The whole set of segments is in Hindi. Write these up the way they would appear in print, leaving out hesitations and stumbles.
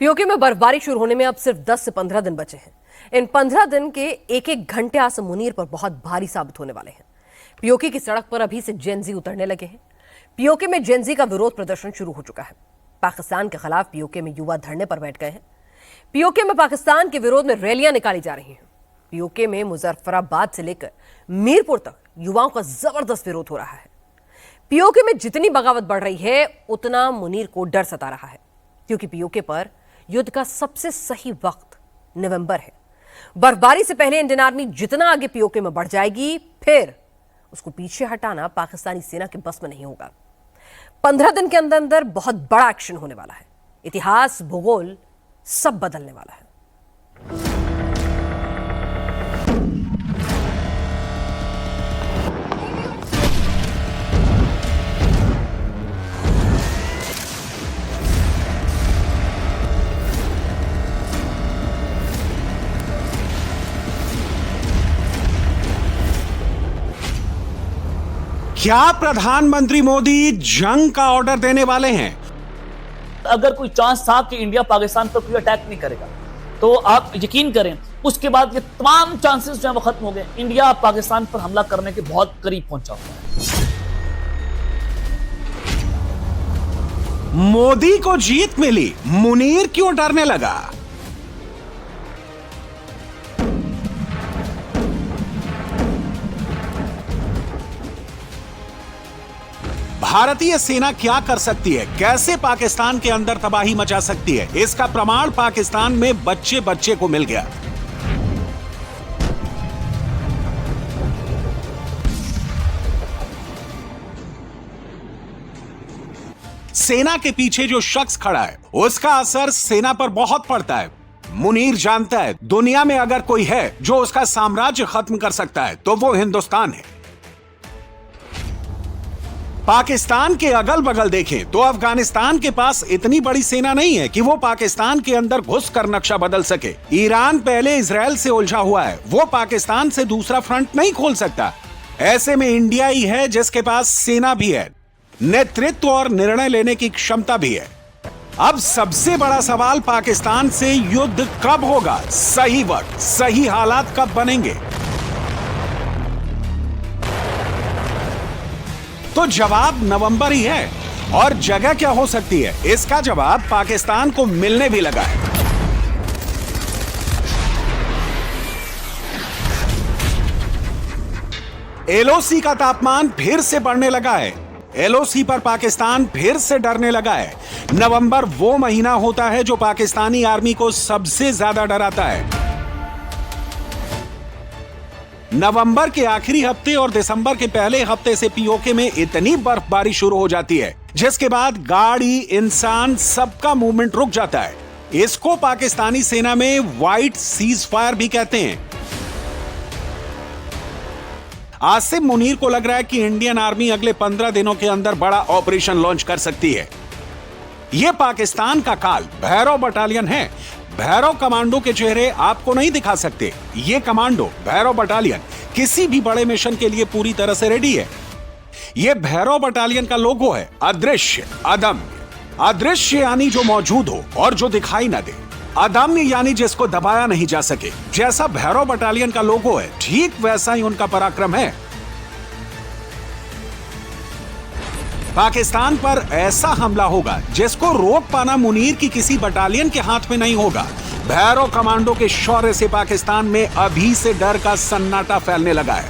पीओके में बर्फबारी शुरू होने में अब सिर्फ 10 से 15 दिन बचे हैं। इन 15 दिन के एक एक घंटे आसम मुनीर पर बहुत भारी साबित होने वाले हैं। पीओके की सड़क पर अभी से जेनजी उतरने लगे हैं। पीओके में जेनजी का विरोध प्रदर्शन शुरू हो चुका है। पाकिस्तान के खिलाफ पीओके में युवा धरने पर बैठ गए हैं। पीओके में पाकिस्तान के विरोध में रैलियां निकाली जा रही हैं। पीओके में मुजफ्फराबाद से लेकर मीरपुर तक युवाओं का जबरदस्त विरोध हो रहा है। पीओके में जितनी बगावत बढ़ रही है उतना मुनीर को डर सता रहा है, क्योंकि पीओके पर युद्ध का सबसे सही वक्त नवंबर है। बर्फबारी से पहले इंडियन आर्मी जितना आगे पीओके में बढ़ जाएगी, फिर उसको पीछे हटाना पाकिस्तानी सेना के बस में नहीं होगा। 15 दिन के अंदर अंदर बहुत बड़ा एक्शन होने वाला है। इतिहास, भूगोल सब बदलने वाला है। क्या प्रधानमंत्री मोदी जंग का ऑर्डर देने वाले हैं? अगर कोई चांस था कि इंडिया पाकिस्तान पर कोई अटैक नहीं करेगा, तो आप यकीन करें उसके बाद ये तमाम चांसेस जो है वो खत्म हो गए। इंडिया पाकिस्तान पर हमला करने के बहुत करीब पहुंचा हुआ है। मोदी को जीत मिली, मुनीर क्यों डरने लगा? भारतीय सेना क्या कर सकती है, कैसे पाकिस्तान के अंदर तबाही मचा सकती है, इसका प्रमाण पाकिस्तान में बच्चे बच्चे को मिल गया। सेना के पीछे जो शख्स खड़ा है उसका असर सेना पर बहुत पड़ता है। मुनीर जानता है दुनिया में अगर कोई है जो उसका साम्राज्य खत्म कर सकता है तो वो हिंदुस्तान है। पाकिस्तान के अगल बगल देखें तो अफगानिस्तान के पास इतनी बड़ी सेना नहीं है कि वो पाकिस्तान के अंदर घुसकर नक्शा बदल सके। ईरान पहले इजराइल से उलझा हुआ है, वो पाकिस्तान से दूसरा फ्रंट नहीं खोल सकता। ऐसे में इंडिया ही है जिसके पास सेना भी है, नेतृत्व और निर्णय लेने की क्षमता भी है। अब सबसे बड़ा सवाल पाकिस्तान से युद्ध कब होगा, सही वक्त, सही हालात कब बनेंगे? तो जवाब नवंबर ही है। और जगह क्या हो सकती है, इसका जवाब पाकिस्तान को मिलने भी लगा है। एलओसी का तापमान फिर से बढ़ने लगा है। एलओसी पर पाकिस्तान फिर से डरने लगा है। नवंबर वो महीना होता है जो पाकिस्तानी आर्मी को सबसे ज्यादा डराता है। नवंबर के आखिरी हफ्ते और दिसंबर के पहले हफ्ते से पीओके में इतनी बर्फबारी शुरू हो जाती है जिसके बाद गाड़ी, इंसान, सबका मूवमेंट रुक जाता है। इसको पाकिस्तानी सेना में व्हाइट सीज फायर भी कहते हैं। आसिम मुनीर को लग रहा है कि इंडियन आर्मी अगले 15 दिनों के अंदर बड़ा ऑपरेशन लॉन्च कर सकती है। यह पाकिस्तान का काल भैरव बटालियन है। भैरव कमांडो के चेहरे आपको नहीं दिखा सकते। ये कमांडो भैरव बटालियन किसी भी बड़े मिशन के लिए पूरी तरह से रेडी है। ये भैरव बटालियन का लोगो है, अदृश्य, अदम्य। अदृश्य यानी जो मौजूद हो और जो दिखाई ना दे। अदम्य यानी जिसको दबाया नहीं जा सके। जैसा भैरव बटालियन का लोगो है, ठीक वैसा ही उनका पराक्रम है। पाकिस्तान पर ऐसा हमला होगा जिसको रोक पाना मुनीर की किसी बटालियन के हाथ में नहीं होगा। भैरव कमांडो के शौर्य से पाकिस्तान में अभी से डर का सन्नाटा फैलने लगा है।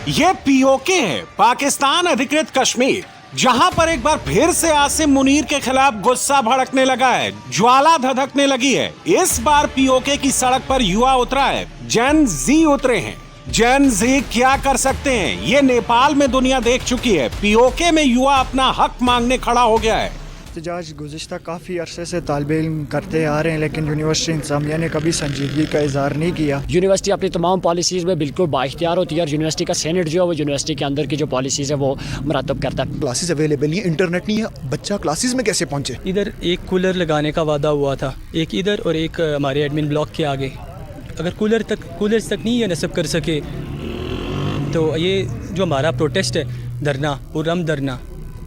यह पीओके है, पाकिस्तान अधिकृत कश्मीर, जहां पर एक बार फिर से आसिम मुनीर के खिलाफ गुस्सा भड़कने लगा है, ज्वाला धधकने लगी है। इस बार पीओके की सड़क पर युवा उतरा है, जेन जी उतरे हैं। जेन जी क्या कर सकते हैं, ये नेपाल में दुनिया देख चुकी है। पीओके में युवा अपना हक मांगने खड़ा हो गया है। एहतजाज गुज़िश्ता काफ़ी अरसे से तालिब इल्म करते आ रहे हैं, लेकिन यूनिवर्सिटी इंतज़ामिया ने कभी संजीदगी का इजहार नहीं किया। यूनिवर्सिटी अपनी तमाम पॉलिसीज़ में बिल्कुल बाइख्तियार होती है और यूनिवर्सिटी का सेनेट जो है वो यूनिवर्सिटी के अंदर की जो पॉलिसीज़ है वो मरतब करता है। क्लासेस अवेलेबल नहीं है, इंटरनेट नहीं है, बच्चा क्लासेस में कैसे पहुंचे? इधर एक कूलर लगाने का वादा हुआ था, एक इधर और एक हमारे एडमिन ब्लॉक के आगे। अगर कूलर्स तक नहीं ये नस्ब कर सके तो ये जो हमारा प्रोटेस्ट है, धरना, पुरम धरना,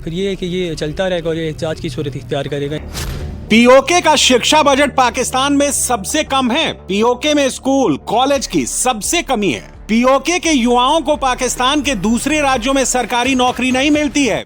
फिर ये है कि ये चलता रहेगा और ये एहतजाज की सूरत इख्तियार करेगा। पीओके का शिक्षा बजट पाकिस्तान में सबसे कम है। पीओके में स्कूल कॉलेज की सबसे कमी है। पीओके के युवाओं को पाकिस्तान के दूसरे राज्यों में सरकारी नौकरी नहीं मिलती है।